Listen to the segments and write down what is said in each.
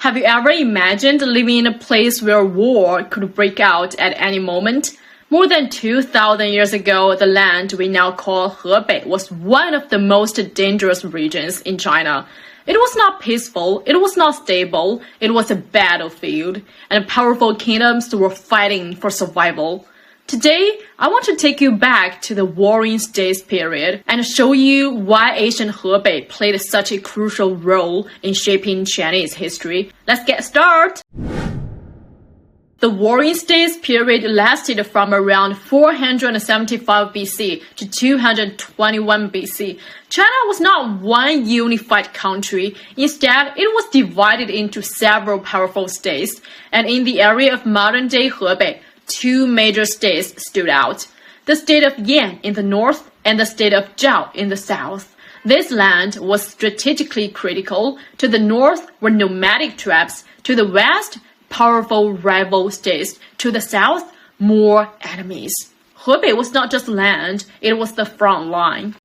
Have you ever imagined living in a place where war could break out at any moment? More than 2,000 years ago, the land we now call Hebei was one of the most dangerous regions in China. It was not peaceful, it was not stable, it was a battlefield, and powerful kingdoms were fighting for survival. Today, I want to take you back to the Warring States period and show you why ancient Hebei played such a crucial role in shaping Chinese history. Let's get started! The Warring States period lasted from around 475 BC to 221 BC. China was not one unified country. Instead, it was divided into several powerful states, and in the area of modern-day Hebei, two major states stood out: the state of Yan in the north and the state of Zhao in the south. This land was strategically critical. To the north were nomadic tribes, to the west, powerful rival states, to the south, more enemies. Hebei was not just land, it was the front line.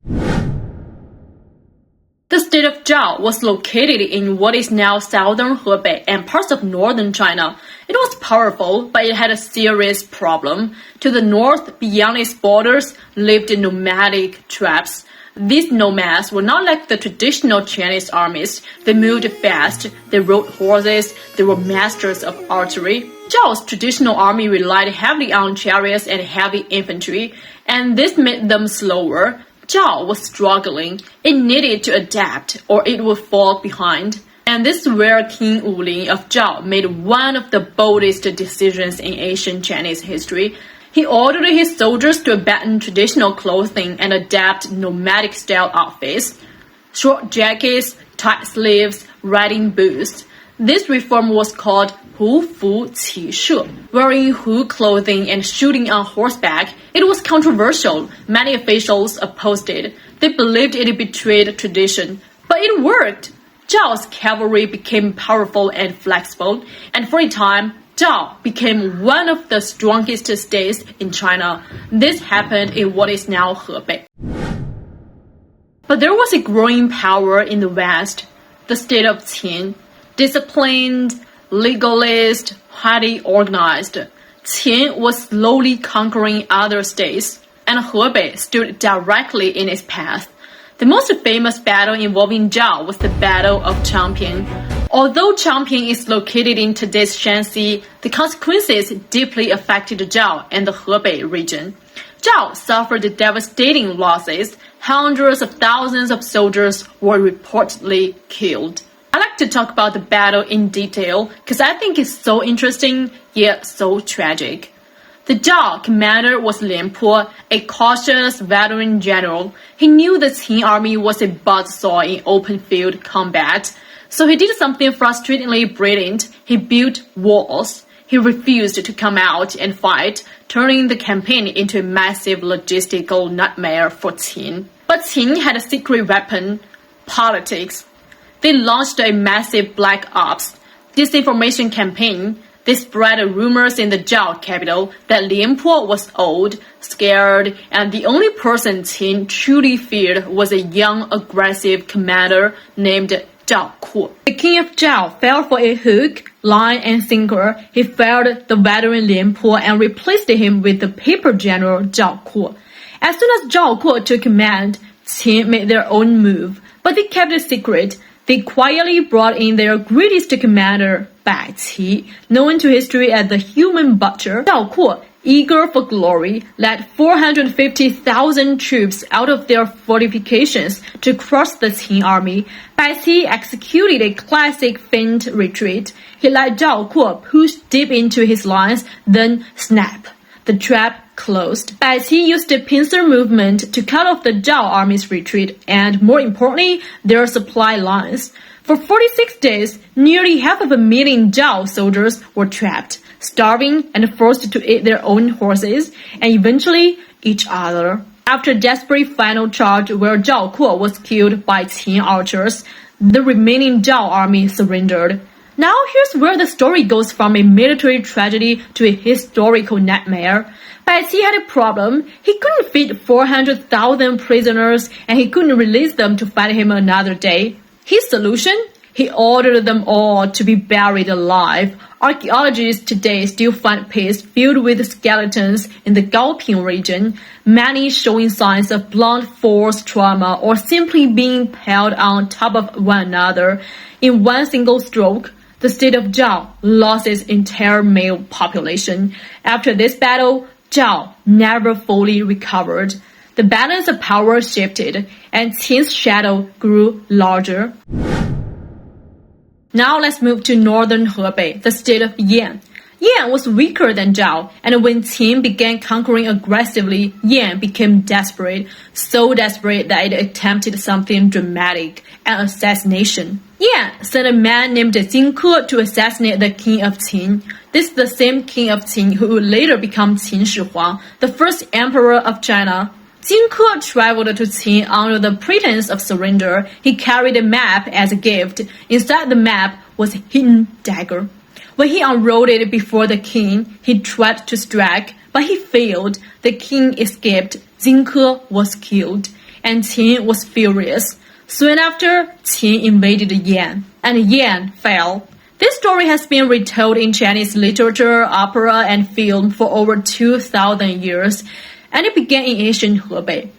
The state of Zhao was located in what is now southern Hebei and parts of northern China. It was powerful, but it had a serious problem. To the north, beyond its borders, lived nomadic tribes. These nomads were not like the traditional Chinese armies. They moved fast, they rode horses, they were masters of archery. Zhao's traditional army relied heavily on chariots and heavy infantry, and this made them slower. Zhao was struggling. It needed to adapt, or it would fall behind. And this is where King Wulin of Zhao made one of the boldest decisions in ancient Chinese history. He ordered his soldiers to abandon traditional clothing and adapt nomadic-style outfits: short jackets, tight sleeves, riding boots. This reform was called Hu Fu Qi She. Wearing Hu clothing and shooting on horseback, it was controversial. Many officials opposed it. They believed it betrayed tradition. But it worked. Zhao's cavalry became powerful and flexible, and for a time, Zhao became one of the strongest states in China. This happened in what is now Hebei. But there was a growing power in the west, the state of Qin. Disciplined, legalist, highly organized, Qin was slowly conquering other states, and Hebei stood directly in its path. The most famous battle involving Zhao was the Battle of Changping. Although Changping is located in today's Shanxi, the consequences deeply affected Zhao and the Hebei region. Zhao suffered devastating losses. Hundreds of thousands of soldiers were reportedly killed. I like to talk about the battle in detail because I think it's so interesting yet so tragic. The Zhao commander was Lian Po, a cautious veteran general. He knew the Qin army was a buzzsaw in open field combat, so he did something frustratingly brilliant. He built walls. He refused to come out and fight, turning the campaign into a massive logistical nightmare for Qin. But Qin had a secret weapon: politics. They launched a massive black ops disinformation campaign. They spread rumors in the Zhao capital that Lian Po was old, scared, and the only person Qin truly feared was a young, aggressive commander named Zhao Ku. The king of Zhao fell for a hook, line, and sinker. He fired the veteran Lian Po and replaced him with the paper general Zhao Ku. As soon as Zhao Ku took command, Qin made their own move, but they kept it secret. They quietly brought in their greatest commander, Bai Qi, known to history as the human butcher. Zhao Ku, eager for glory, led 450,000 troops out of their fortifications to crush the Qin army. Bai Qi executed a classic feint retreat. He let Zhao Ku push deep into his lines, then snap. The trap closed. Bai Qi used a pincer movement to cut off the Zhao army's retreat and, more importantly, their supply lines. For 46 days, nearly 500,000 Zhao soldiers were trapped, starving and forced to eat their own horses, and eventually each other. After a desperate final charge where Zhao Ku was killed by Qin archers, the remaining Zhao army surrendered. Now here's where the story goes from a military tragedy to a historical nightmare. Bai Qi had a problem. He couldn't feed 400,000 prisoners, and he couldn't release them to fight him another day. His solution? He ordered them all to be buried alive. Archaeologists today still find pits filled with skeletons in the Gaoping region, many showing signs of blunt force trauma or simply being piled on top of one another. In one single stroke, the state of Zhao lost its entire male population. After this battle, Zhao never fully recovered. The balance of power shifted, and Qin's shadow grew larger. Now let's move to northern Hebei, the state of Yan. Yan was weaker than Zhao, and when Qin began conquering aggressively, Yan became desperate, so desperate that it attempted something dramatic, an assassination. Yan sent a man named Jing Ke to assassinate the King of Qin. This is the same King of Qin who would later become Qin Shi Huang, the first emperor of China. Jing Ke traveled to Qin under the pretense of surrender. He carried a map as a gift. Inside the map was a hidden dagger. When he unrolled it before the king, he tried to strike, but he failed. The king escaped. Jing Ke was killed, and Qin was furious. Soon after, Qin invaded Yan, and Yan fell. This story has been retold in Chinese literature, opera, and film for over 2,000 years, and it began in ancient Hebei.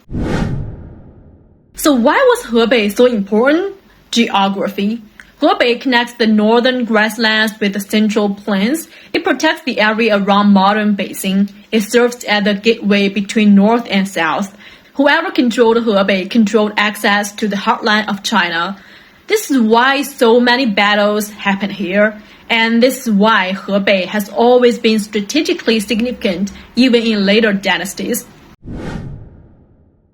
So why was Hebei so important? Geography. Hebei connects the northern grasslands with the central plains. It protects the area around modern Beijing. It serves as the gateway between north and south. Whoever controlled Hebei controlled access to the heartland of China. This is why so many battles happen here, and this is why Hebei has always been strategically significant, even in later dynasties.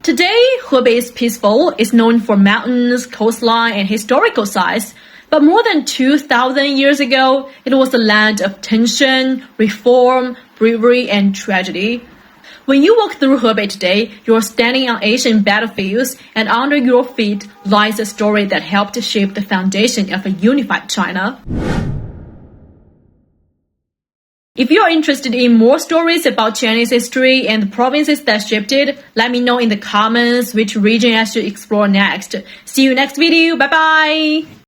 Today, Hebei is peaceful. It's known for mountains, coastline, and historical sites. But more than 2,000 years ago, it was a land of tension, reform, bravery, and tragedy. When you walk through Hebei today, you're standing on ancient battlefields, and under your feet lies a story that helped shape the foundation of a unified China. If you're interested in more stories about Chinese history and the provinces that shaped it, let me know in the comments which region I should explore next. See you next video. Bye bye!